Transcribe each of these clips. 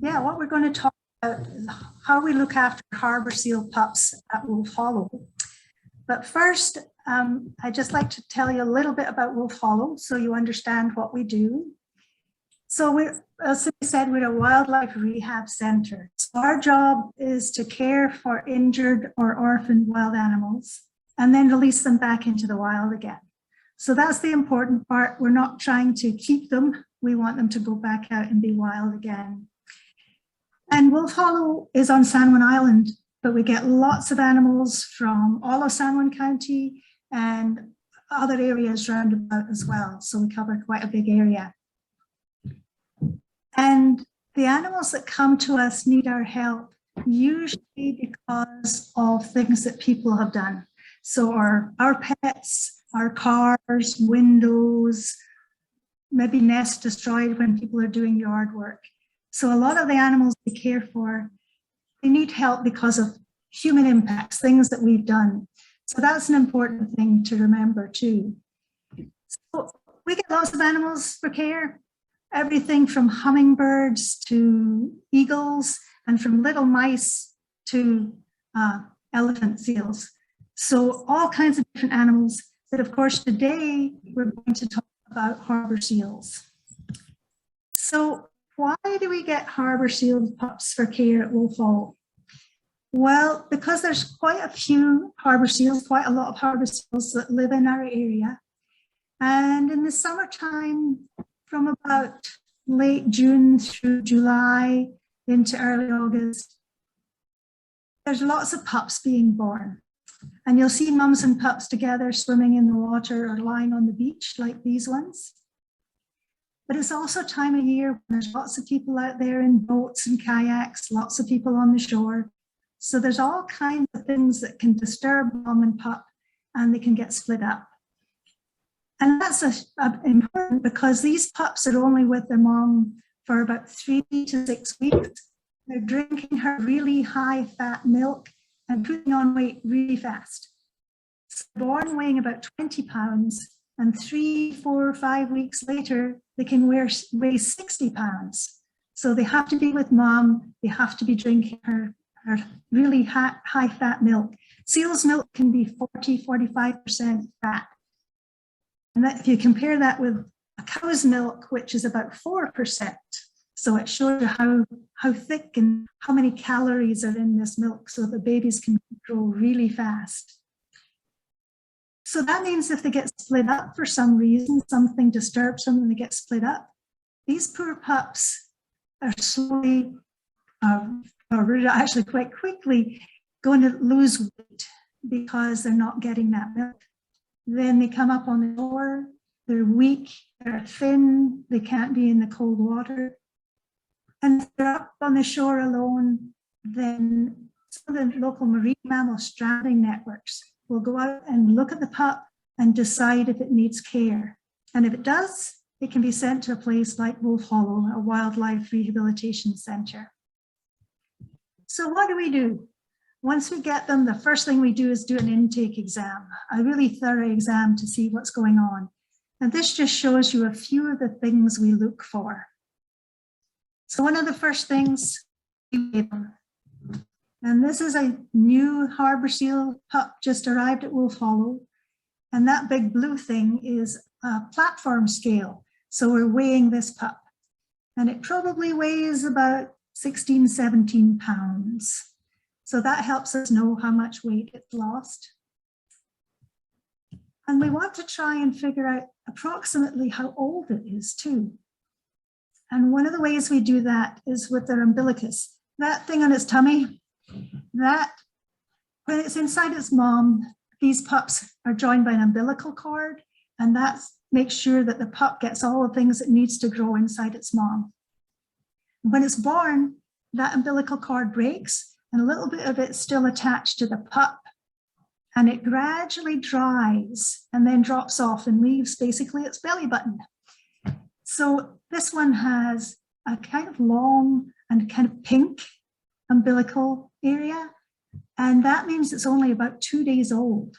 Yeah, what we're going to talk about is how we look after harbour seal pups at Wolf Hollow. But first, I'd just like to tell you a little bit about Wolf Hollow so you understand what we do. So as we said, we're a wildlife rehab centre. So our job is to care for injured or orphaned wild animals and then release them back into the wild again. So that's the important part. We're not trying to keep them. We want them to go back out and be wild again. And Wolf Hollow is on San Juan Island, but we get lots of animals from all of San Juan County and other areas round about as well. So we cover quite a big area. And the animals that come to us need our help, usually because of things that people have done. So our pets, our cars, windows, maybe nests destroyed when people are doing yard work. So a lot of the animals we care for, they need help because of human impacts, things that we've done. So that's an important thing to remember too. So we get lots of animals for care, everything from hummingbirds to eagles and from little mice to elephant seals. So all kinds of different animals. But of course, today we're going to talk about harbour seals. So why do we get harbour seal pups for care at Wolf Hollow? Well, because there's quite a few harbour seals, quite a lot of harbour seals that live in our area. And in the summertime, from about late June through July into early August, there's lots of pups being born. And you'll see mums and pups together swimming in the water or lying on the beach like these ones. But it's also a time of year when there's lots of people out there in boats and kayaks, lots of people on the shore. So there's all kinds of things that can disturb mom and pup and they can get split up. And that's important because these pups are only with their mom for about 3 to 6 weeks. They're drinking her really high fat milk and putting on weight really fast. So born weighing about 20 pounds and 3, 4, 5 weeks later, they can weigh 60 pounds. So they have to be with mom, they have to be drinking her really high fat milk. Seal's milk can be 40–45% fat. And that, if you compare that with a cow's milk, which is about 4%, so it shows you how thick and how many calories are in this milk so the babies can grow really fast. So that means if they get split up for some reason, something disturbs them and they get split up, these poor pups are slowly, or actually quite quickly, going to lose weight because they're not getting that milk. Then they come up on the shore, they're weak, they're thin, they can't be in the cold water. And if they're up on the shore alone, then some of the local marine mammal stranding networks will go out and look at the pup and decide if it needs care. And if it does, it can be sent to a place like Wolf Hollow, a wildlife rehabilitation centre. So what do we do? Once we get them, the first thing we do is do an intake exam, a really thorough exam to see what's going on. And this just shows you a few of the things we look for. So one of the first things we weigh them. And this is a new harbour seal pup just arrived at Wolf Hollow. And that big blue thing is a platform scale. So we're weighing this pup. And it probably weighs about 16, 17 pounds. So that helps us know how much weight it's lost. And we want to try and figure out approximately how old it is too. And one of the ways we do that is with their umbilicus. That thing on its tummy, that when it's inside its mom, these pups are joined by an umbilical cord, and that makes sure that the pup gets all the things it needs to grow inside its mom. When it's born, that umbilical cord breaks, and a little bit of it's still attached to the pup, and it gradually dries and then drops off and leaves basically its belly button. So this one has a kind of long and kind of pink umbilical area, and that means it's only about 2 days old.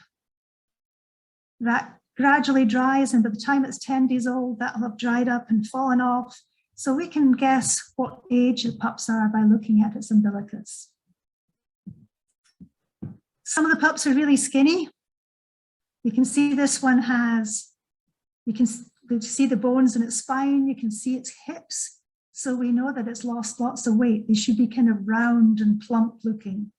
That gradually dries, and by the time it's 10 days old, that'll have dried up and fallen off, So we can guess what age the pups are by looking at its umbilicus. Some of the pups are really skinny. You can see this one has, you can see the bones in its spine, you can see its hips. So we know that it's lost lots of weight. They should be kind of round and plump looking.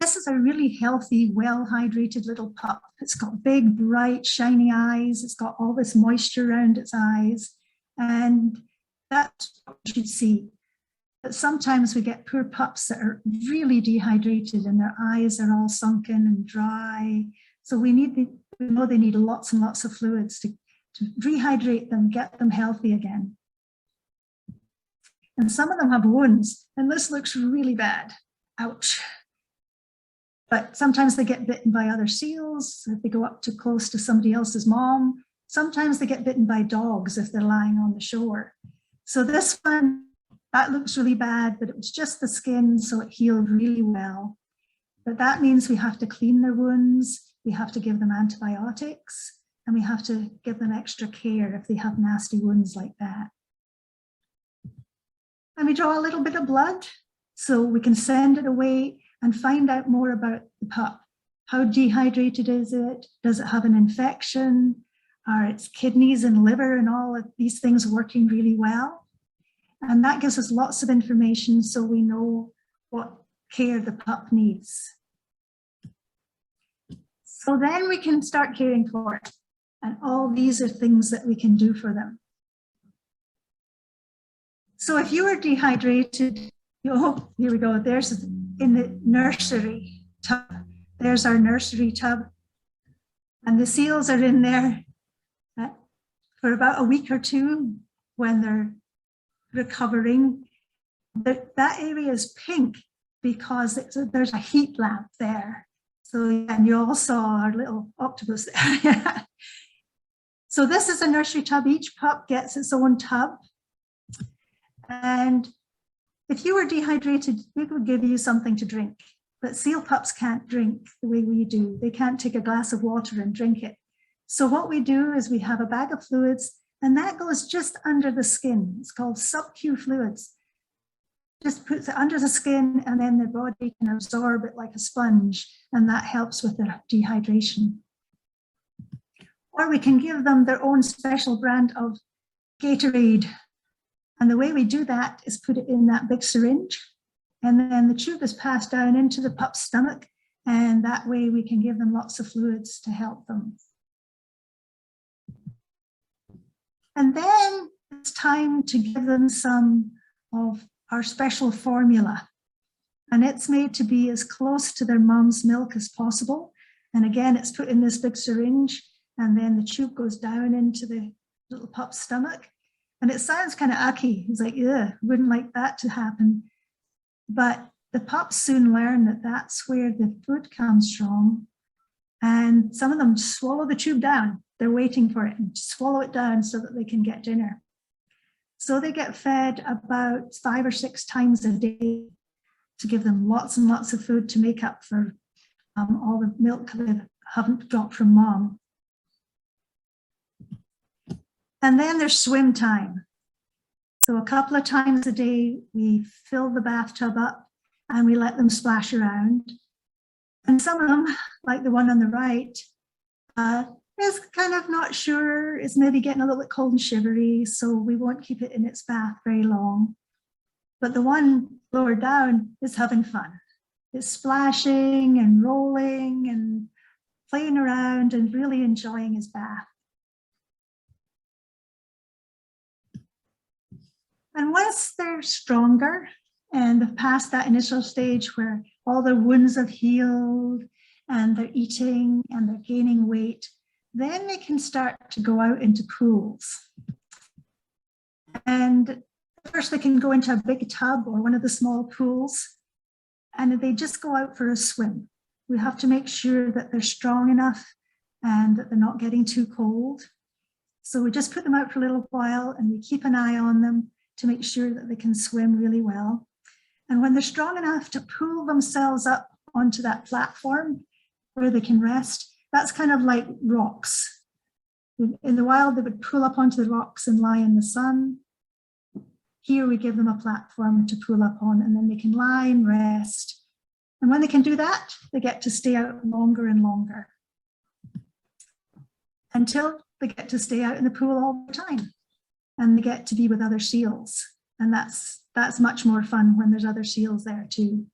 This is a really healthy, well-hydrated little pup. It's got big, bright, shiny eyes. It's got all this moisture around its eyes. And that's what you should see. But sometimes we get poor pups that are really dehydrated and their eyes are all sunken and dry. So we know they need lots and lots of fluids to rehydrate them, get them healthy again. And some of them have wounds, and this looks really bad. Ouch. But sometimes they get bitten by other seals if they go up too close to somebody else's mom. Sometimes they get bitten by dogs if they're lying on the shore. So this one, that looks really bad, but it was just the skin, so it healed really well. But that means we have to clean their wounds, we have to give them antibiotics, and we have to give them extra care if they have nasty wounds like that. And we draw a little bit of blood so we can send it away and find out more about the pup. How dehydrated is it? Does it have an infection? Are its kidneys and liver and all of these things working really well? And that gives us lots of information so we know what care the pup needs. So then we can start caring for it. And all these are things that we can do for them. So if you are dehydrated, oh, here we go, there's in the nursery tub. There's our nursery tub. And the seals are in there for about a week or two when they're recovering. That area is pink because there's a heat lamp there. So, and you all saw our little octopus there. So this is a nursery tub. Each pup gets its own tub. And if you were dehydrated, we would give you something to drink. But seal pups can't drink the way we do. They can't take a glass of water and drink it. So what we do is we have a bag of fluids, and that goes just under the skin. It's called sub-Q fluids. Just puts it under the skin, and then the body can absorb it like a sponge, and that helps with their dehydration. Or we can give them their own special brand of Gatorade. And the way we do that is put it in that big syringe, and then the tube is passed down into the pup's stomach, and that way we can give them lots of fluids to help them. And then it's time to give them some of our special formula. And it's made to be as close to their mom's milk as possible. And again, it's put in this big syringe, and then the tube goes down into the little pup's stomach. And it sounds kind of icky. He's like, yeah, wouldn't like that to happen. But the pups soon learn that that's where the food comes from. And some of them swallow the tube down. They're waiting for it and swallow it down so that they can get dinner. So they get fed about 5 or 6 times a day to give them lots and lots of food to make up for all the milk they haven't got from mom. And then there's swim time. So a couple of times a day, we fill the bathtub up and we let them splash around. And some of them, like the one on the right, is kind of not sure, is maybe getting a little bit cold and shivery, so we won't keep it in its bath very long. But the one lower down is having fun. It's splashing and rolling and playing around and really enjoying his bath. And once they're stronger and have passed that initial stage where all their wounds have healed and they're eating and they're gaining weight, then they can start to go out into pools. And first they can go into a big tub or one of the small pools, and they just go out for a swim. We have to make sure that they're strong enough and that they're not getting too cold. So we just put them out for a little while and we keep an eye on them to make sure that they can swim really well. And when they're strong enough to pull themselves up onto that platform where they can rest, that's kind of like rocks. In the wild, they would pull up onto the rocks and lie in the sun. Here we give them a platform to pull up on, and then they can lie and rest. And when they can do that, they get to stay out longer and longer until they get to stay out in the pool all the time, and they get to be with other seals. And that's much more fun when there's other seals there too.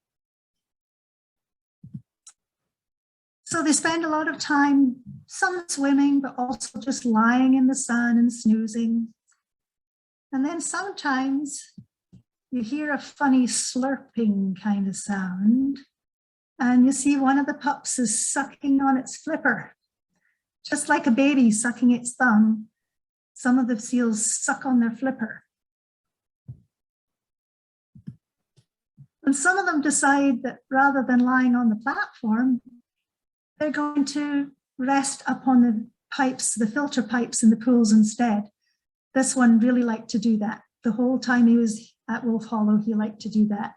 So they spend a lot of time, some swimming, but also just lying in the sun and snoozing. And then sometimes you hear a funny slurping kind of sound, and you see one of the pups is sucking on its flipper. Just like a baby sucking its thumb, some of the seals suck on their flipper. And some of them decide that rather than lying on the platform, they're going to rest up on the pipes, the filter pipes in the pools instead. This one really liked to do that. The whole time he was at Wolf Hollow, he liked to do that.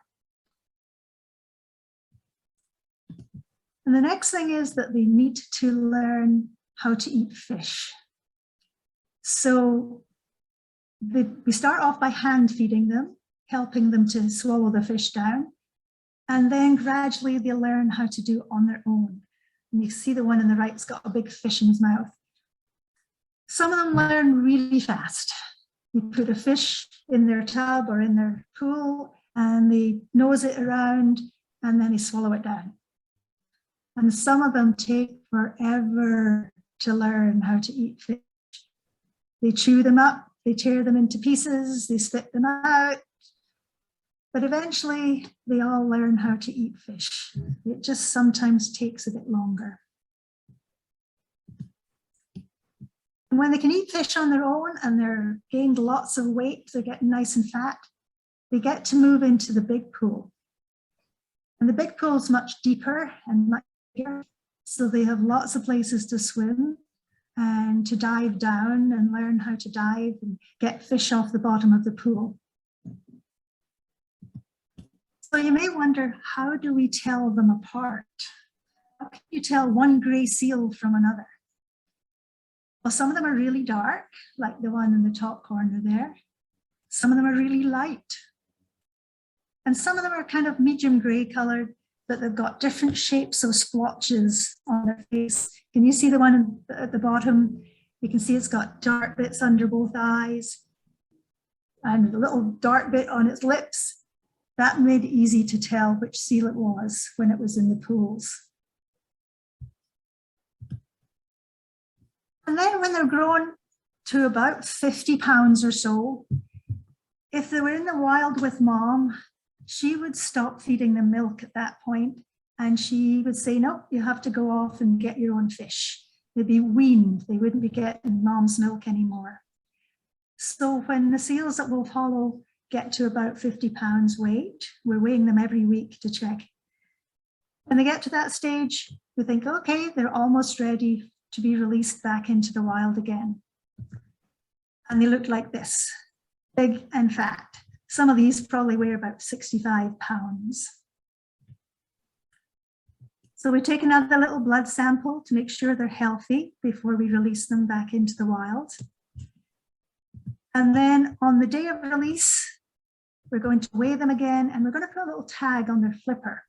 And the next thing is that they need to learn how to eat fish. So we start off by hand feeding them, helping them to swallow the fish down. And then gradually they'll learn how to do it on their own. And you see the one on the right's got a big fish in his mouth. Some of them learn really fast. You put a fish in their tub or in their pool and they nose it around and then they swallow it down. And some of them take forever to learn how to eat fish. They chew them up, they tear them into pieces, they spit them out. But eventually they all learn how to eat fish. It just sometimes takes a bit longer. And when they can eat fish on their own and they're gained lots of weight, they're getting nice and fat, they get to move into the big pool. And the big pool is much deeper and much bigger, so they have lots of places to swim and to dive down and learn how to dive and get fish off the bottom of the pool. So you may wonder, how do we tell them apart? How can you tell one gray seal from another? Well, some of them are really dark, like the one in the top corner there. Some of them are really light. And some of them are kind of medium gray colored, but they've got different shapes of splotches on their face. Can you see the one at the bottom? You can see it's got dark bits under both eyes and a little dark bit on its lips. That made it easy to tell which seal it was when it was in the pools. And then when they're grown to about 50 pounds or so, if they were in the wild with mom, she would stop feeding them milk at that point, and she would say, no, you have to go off and get your own fish. They'd be weaned, they wouldn't be getting mom's milk anymore. So when the seals at Wolf Hollow get to about 50 pounds weight, we're weighing them every week to check. When they get to that stage, we think, okay, they're almost ready to be released back into the wild again. And they look like this, big and fat. Some of these probably weigh about 65 pounds. So we take another little blood sample to make sure they're healthy before we release them back into the wild. And then on the day of release, we're going to weigh them again, and we're going to put a little tag on their flipper.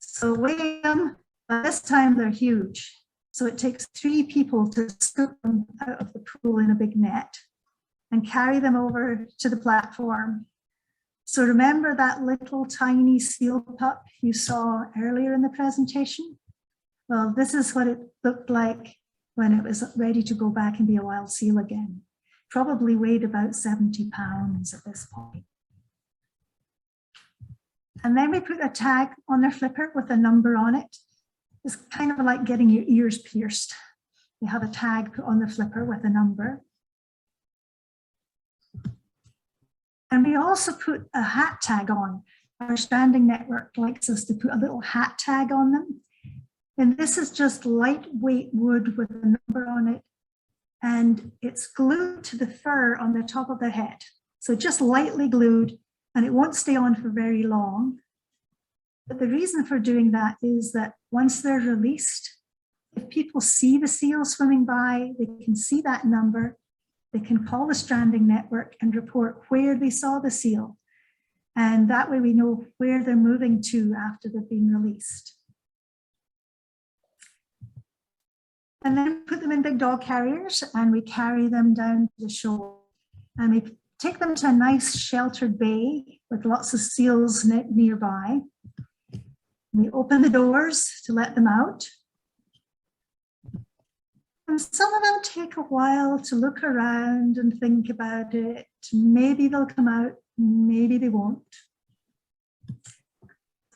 So weigh them, but this time they're huge. So it takes 3 people to scoop them out of the pool in a big net and carry them over to the platform. So remember that little tiny seal pup you saw earlier in the presentation? Well, this is what it looked like when it was ready to go back and be a wild seal again. Probably weighed about 70 pounds at this point. And then we put a tag on their flipper with a number on it. It's kind of like getting your ears pierced. You have a tag put on the flipper with a number. And we also put a hat tag on. Our stranding network likes us to put a little hat tag on them. And this is just lightweight wood with a number on it. And it's glued to the fur on the top of the head. So just lightly glued, and it won't stay on for very long. But the reason for doing that is that once they're released, if people see the seal swimming by, they can see that number, they can call the stranding network and report where they saw the seal. And that way we know where they're moving to after they've been released. And then put them in big dog carriers and we carry them down to the shore. And we take them to a nice sheltered bay with lots of seals nearby. We open the doors to let them out. And some of them take a while to look around and think about it. Maybe they'll come out, maybe they won't.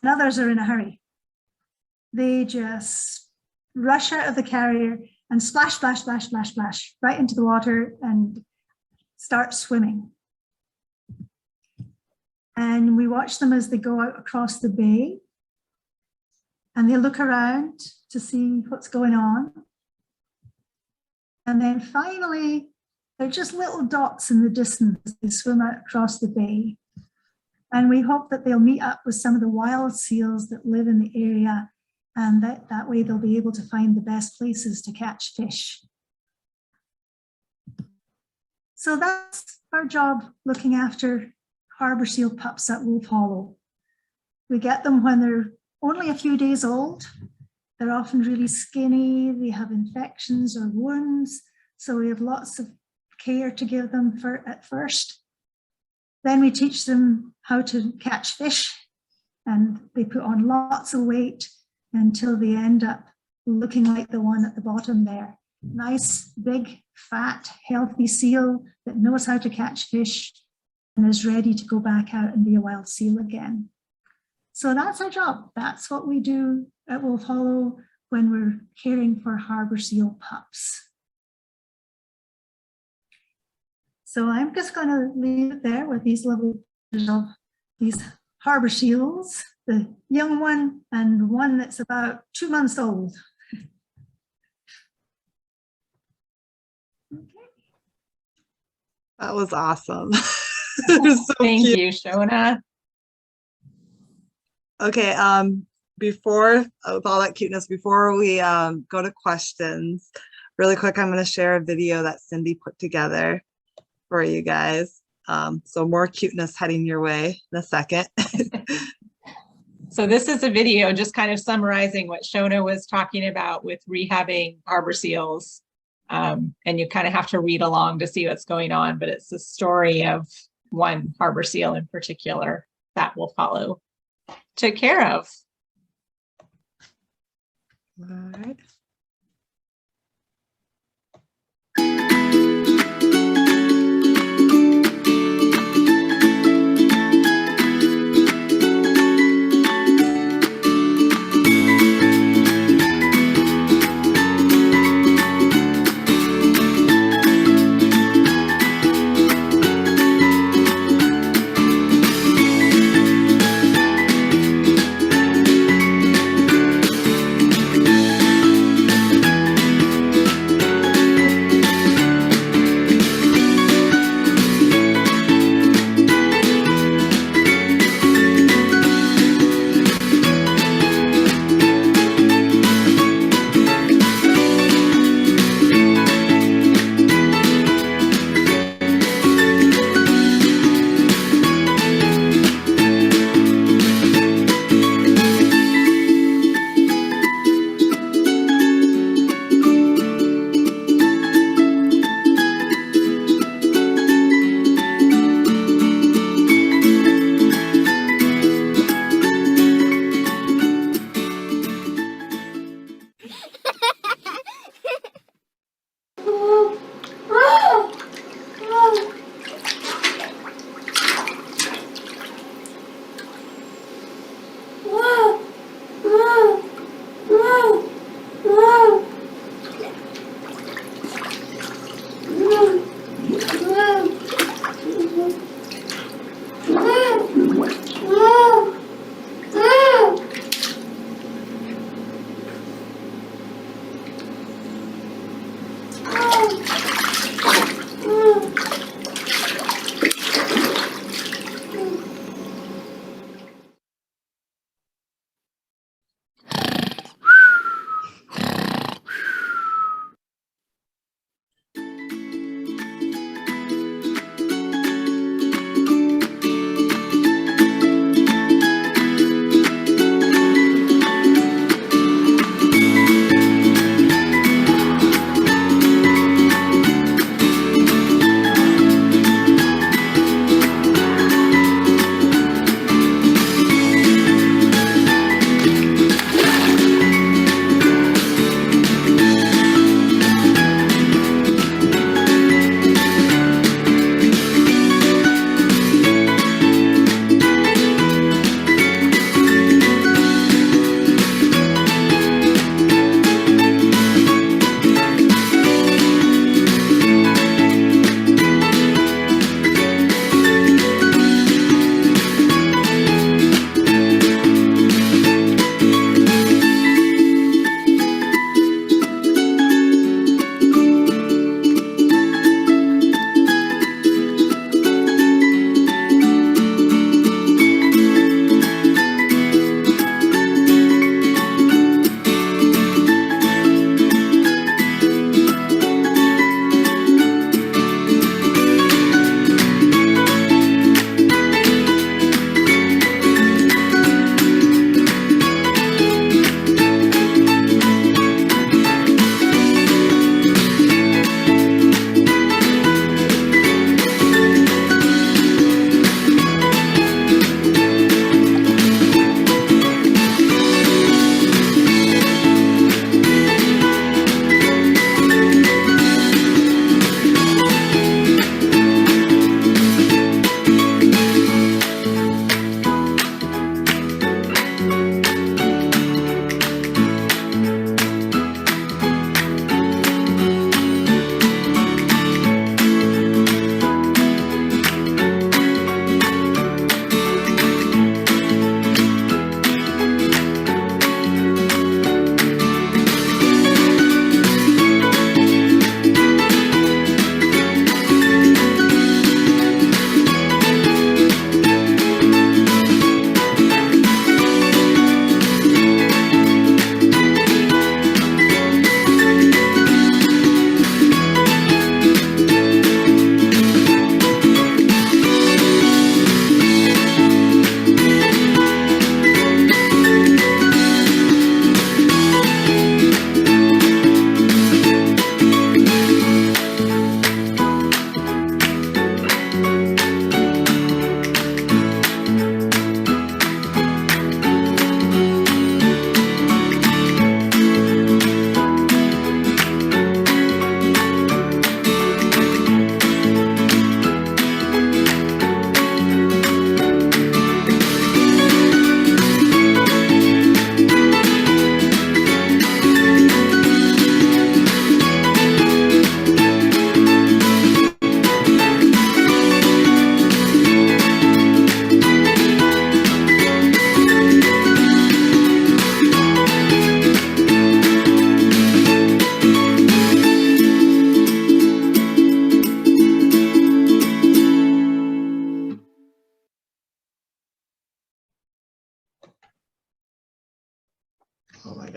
And others are in a hurry. They just rush out of the carrier and splash, splash, splash, splash, splash, right into the water and start swimming. And we watch them as they go out across the bay. And they look around to see what's going on. And then finally, they're just little dots in the distance as they swim out across the bay. And we hope that they'll meet up with some of the wild seals that live in the area, and that way they'll be able to find the best places to catch fish. So that's our job, looking after harbour seal pups at Wolf Hollow. We get them when they're only a few days old. They're often really skinny, they have infections or wounds, so we have lots of care to give them at first. Then we teach them how to catch fish, and they put on lots of weight until they end up looking like the one at the bottom there. Nice, big, fat, healthy seal that knows how to catch fish and is ready to go back out and be a wild seal again. So that's our job. That's what we do at Wolf Hollow when we're caring for harbour seal pups. So I'm just going to leave it there with these lovely pictures of these harbour seals, the young one and one that's about 2 months old. Okay. That was awesome. So Thank cute. you, Shona. Okay, before, with all that cuteness, before we go to questions, really quick, I'm going to share a video that Cindy put together for you guys. So more cuteness heading your way in a second. So this is a video just kind of summarizing what Shona was talking about with rehabbing harbor seals. And you kind of have to read along to see what's going on, but it's the story of one harbor seal in particular that Wolf Hollow took care of. All right.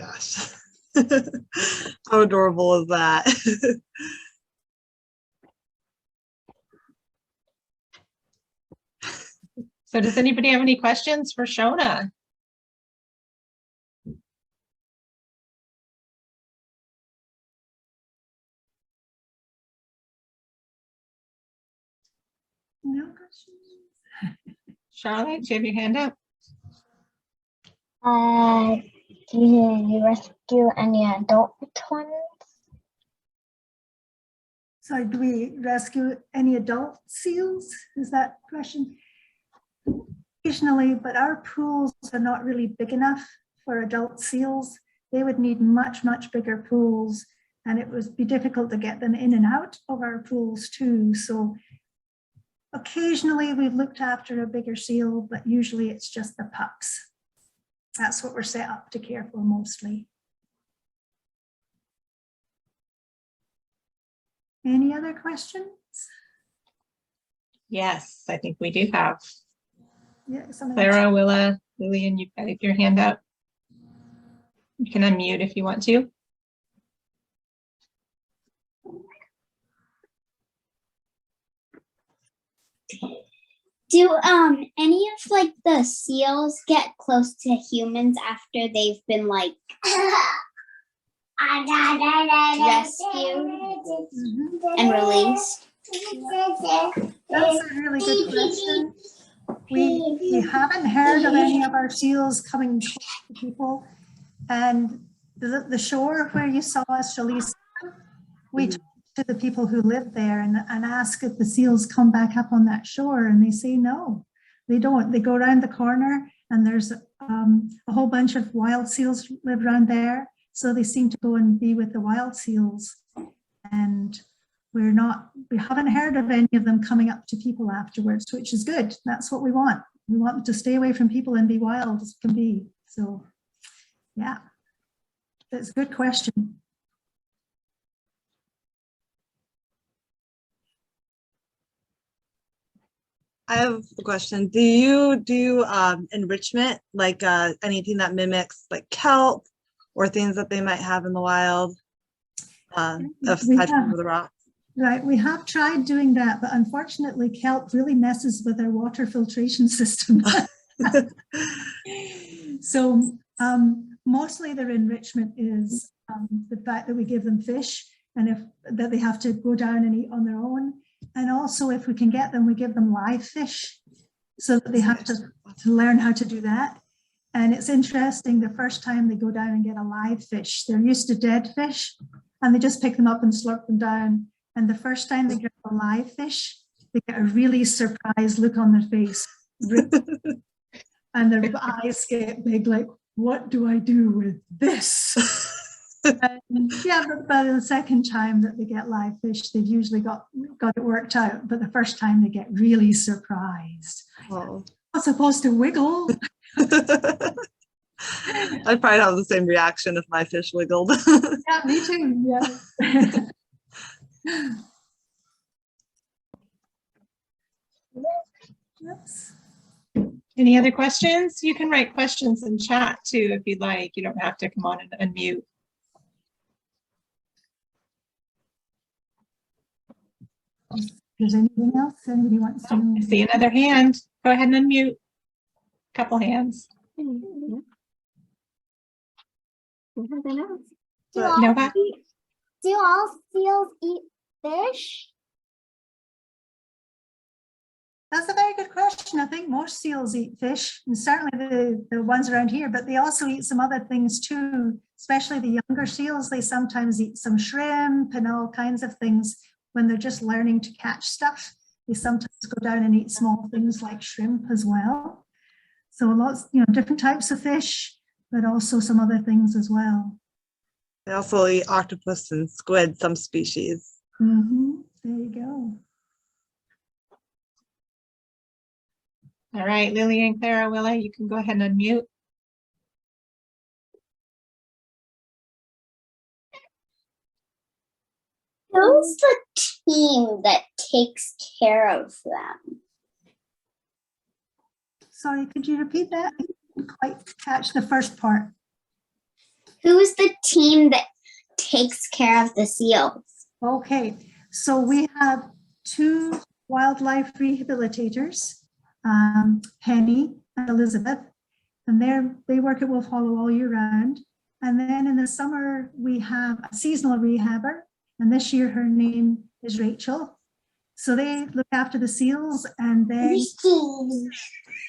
gosh. How adorable is that? So does anybody have any questions for Shona? No questions. Charlotte, do you have your hand up? Do you rescue any adult ones? So do we rescue any adult seals? Is that the question? Occasionally, but our pools are not really big enough for adult seals. They would need much, much bigger pools, and it would be difficult to get them in and out of our pools too. So occasionally we've looked after a bigger seal, but usually it's just the pups. That's what we're set up to care for mostly. Any other questions? Yes, I think we do have. Yeah, Clara, Willa, Lillian, you've got your hand up. You can unmute if you want to. Do any of like the seals get close to humans after they've been like rescued and released? That's a really good question. We haven't heard of any of our seals coming close to people. And the shore where you saw us release, we talked to the people who live there and ask if the seals come back up on that shore, and they say no, they don't. They go around the corner, and there's a whole bunch of wild seals live around there. So they seem to go and be with the wild seals. And we haven't heard of any of them coming up to people afterwards, which is good. That's what we want. We want them to stay away from people and be wild as can be. So yeah, that's a good question. I have a question. Do you do enrichment, like anything that mimics like kelp or things that they might have in the wild aside from the rocks? Right, we have tried doing that, but unfortunately kelp really messes with our water filtration system. So mostly their enrichment is the fact that we give them fish, and that they have to go down and eat on their own. And also if we can get them, we give them live fish, so that they have to learn how to do that. And it's interesting, the first time they go down and get a live fish, they're used to dead fish, and they just pick them up and slurp them down. And the first time they get a live fish, they get a really surprised look on their face. And their eyes get big, like, what do I do with this? And yeah, but by the second time that they get live fish, they've usually got it worked out. But the first time they get really surprised. Oh. I'm supposed to wiggle. I'd probably have the same reaction if my fish wiggled. Yeah, me too. Yeah. Oops. Any other questions? You can write questions in chat too if you'd like. You don't have to come on and unmute. Is there anything else anybody wants to know? I see another hand. Go ahead and unmute. Couple hands. Nobody? Do all seals eat fish? That's a very good question. I think most seals eat fish, and certainly the ones around here, but they also eat some other things too, especially the younger seals. They sometimes eat some shrimp and all kinds of things when they're just learning to catch stuff. They sometimes go down and eat small things like shrimp as well. So lots, different types of fish, but also some other things as well. They also eat octopus and squid, some species. Mm-hmm. There you go. All right, Lily and Clara, Willa, you can go ahead and unmute. Who's the team that takes care of them? Sorry, could you repeat that? I didn't quite catch the first part. Who's the team that takes care of the seals? Okay, so we have two wildlife rehabilitators, Penny and Elizabeth, and they work at Wolf Hollow all year round. And then in the summer, we have a seasonal rehabber, and this year her name is Rachel. So they look after the seals, and then so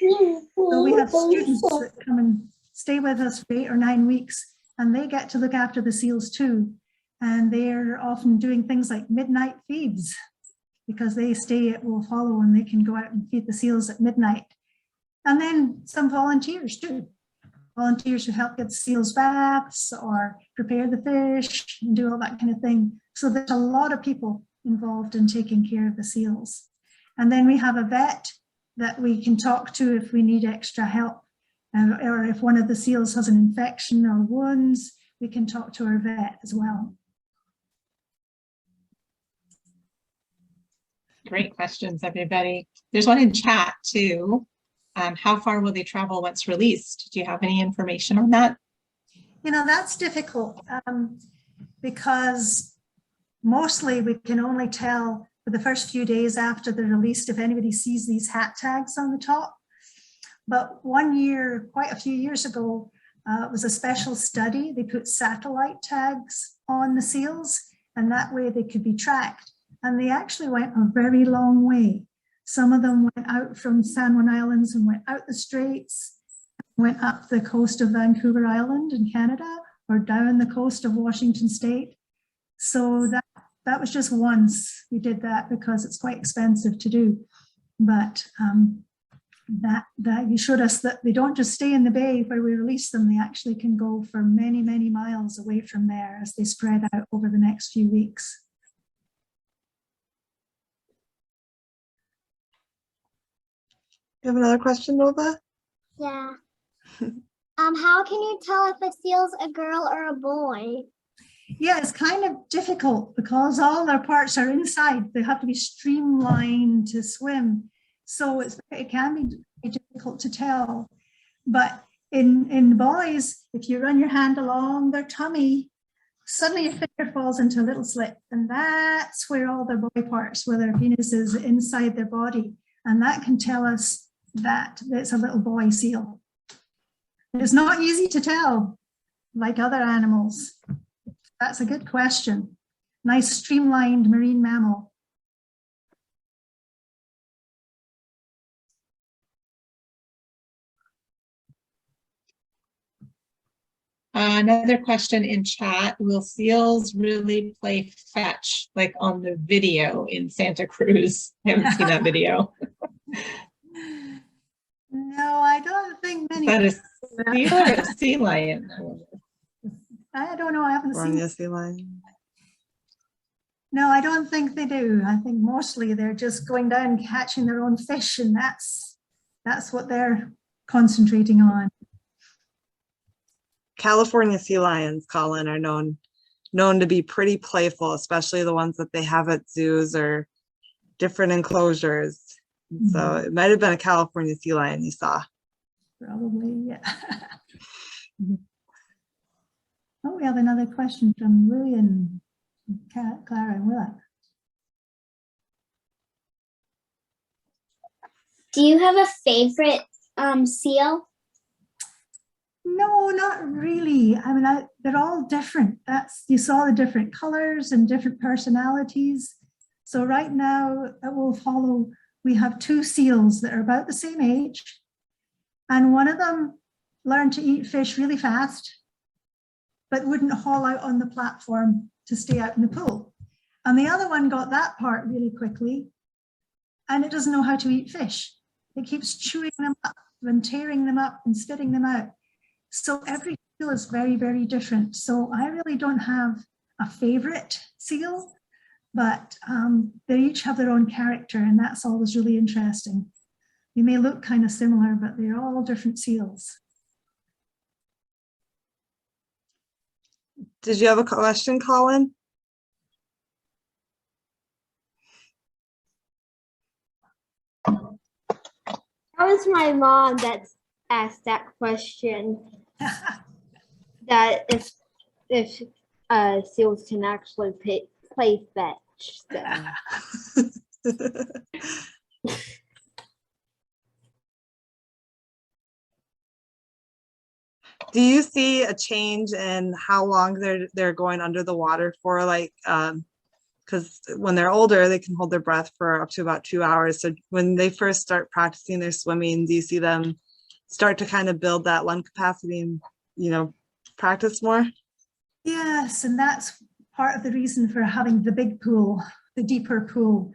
we have students that come and stay with us for 8 or 9 weeks, and they get to look after the seals too. And they're often doing things like midnight feeds because they stay at Wolf Hollow and they can go out and feed the seals at midnight. And then some volunteers too. Volunteers who help get seals baths or prepare the fish and do all that kind of thing. So there's a lot of people involved in taking care of the seals. And then we have a vet that we can talk to if we need extra help, or if one of the seals has an infection or wounds, we can talk to our vet as well. Great questions, everybody. There's one in chat too. How far will they travel once released? Do you have any information on that? You know, that's difficult because mostly we can only tell for the first few days after they're released if anybody sees these hat tags on the top. But one year, quite a few years ago, it was a special study. They put satellite tags on the seals, and that way they could be tracked. And they actually went a very long way. Some of them went out from San Juan Islands and went out the Straits, went up the coast of Vancouver Island in Canada, or down the coast of Washington State. So that was just once we did that because it's quite expensive to do. But that you showed us that they don't just stay in the bay where we release them. They actually can go for many, many miles away from there as they spread out over the next few weeks. You have another question, Nova? Yeah. How can you tell if a seal's a girl or a boy? Yeah, it's kind of difficult because all their parts are inside. They have to be streamlined to swim. So it can be difficult to tell. But in boys, if you run your hand along their tummy, suddenly your finger falls into a little slit. And that's where all their body parts, where their penis is inside their body. And that can tell us that it's a little boy seal. It's not easy to tell, like other animals. That's a good question. Nice streamlined marine mammal. Another question in chat, will seals really play fetch like on the video in Santa Cruz? I haven't seen that video. No, I don't think many. That is seal or a sea lion? I don't know. I haven't seen. Yes, sea lion. No, I don't think they do. I think mostly they're just going down catching their own fish, and that's what they're concentrating on. California sea lions, Colin, are known to be pretty playful, especially the ones that they have at zoos or different enclosures. Mm-hmm. So it might have been a California sea lion you saw. Probably, yeah. Oh, we have another question from Lillian, Clara, and Willa. Do you have a favorite seal? No, not really. I mean, they're all different. You saw the different colors and different personalities. So right now at Wolf Hollow, we have 2 seals that are about the same age. And one of them learned to eat fish really fast, but wouldn't haul out on the platform to stay out in the pool. And the other one got that part really quickly, and it doesn't know how to eat fish. It keeps chewing them up and tearing them up and spitting them out. So every seal is very, very different. So I really don't have a favorite seal, but they each have their own character, and that's always really interesting. They may look kind of similar, but they're all different seals. Did you have a question, Colin? That was my mom that asked that question. That if if seals can actually play fetch. So. Do you see a change in how long they're going under the water for? Like, because when they're older, they can hold their breath for up to about 2 hours. So when they first start practicing their swimming, do you see them start to kind of build that lung capacity and, you know, practice more? Yes, and that's part of the reason for having the big pool, the deeper pool,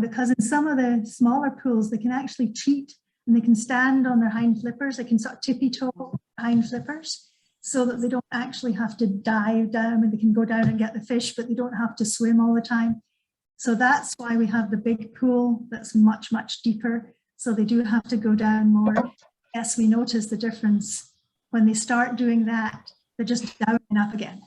because in some of the smaller pools, they can actually cheat and they can stand on their hind flippers. They can sort of tippy toe hind flippers so that they don't actually have to dive down, and they can go down and get the fish, but they don't have to swim all the time. So that's why we have the big pool that's much, much deeper. So they do have to go down more. Yes, we notice the difference. When they start doing that, they're just down and up again.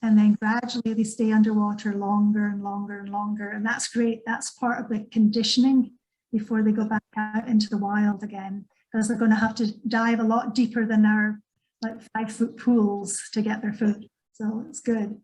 And then gradually they stay underwater longer and longer and longer. And that's great. That's part of the conditioning before they go back out into the wild again, because they're going to have to dive a lot deeper than our like 5-foot pools to get their food. So it's good.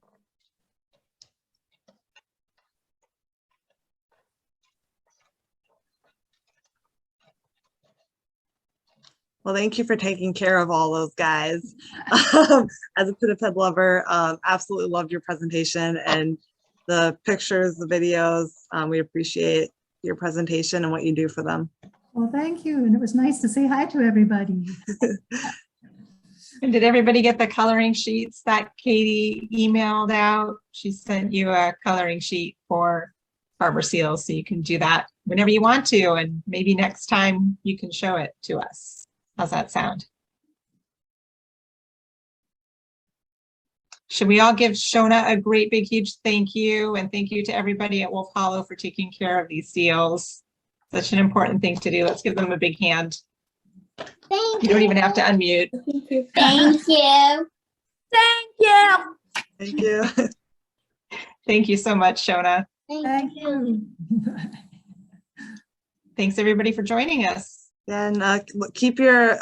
Well, thank you for taking care of all those guys. As a pinniped lover, absolutely loved your presentation and the pictures, the videos. We appreciate your presentation and what you do for them. Well, thank you. And it was nice to say hi to everybody. And did everybody get the coloring sheets that Katie emailed out? She sent you a coloring sheet for harbor seals, so you can do that whenever you want to, and maybe next time you can show it to us. How's that sound? Should we all give Shona a great big huge thank you, and thank you to everybody at Wolf Hollow for taking care of these seals. Such an important thing to do. Let's give them a big hand. Thank You don't even have to unmute. Thank you. Thank you. Thank you. Thank you so much, Shona. Thank you. Thanks everybody for joining us. And keep your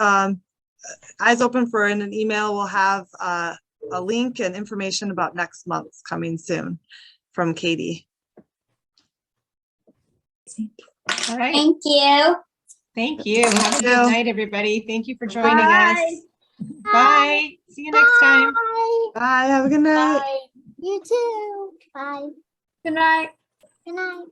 eyes open for in an email. We'll have a link and information about next month's coming soon from Katie. All right. Thank you. Thank you. Have a you. good night, everybody. Thank you for joining Bye. us. Bye. See you next time. Bye. Bye. Have a good night. Bye. You too. Bye. Good night. Good night.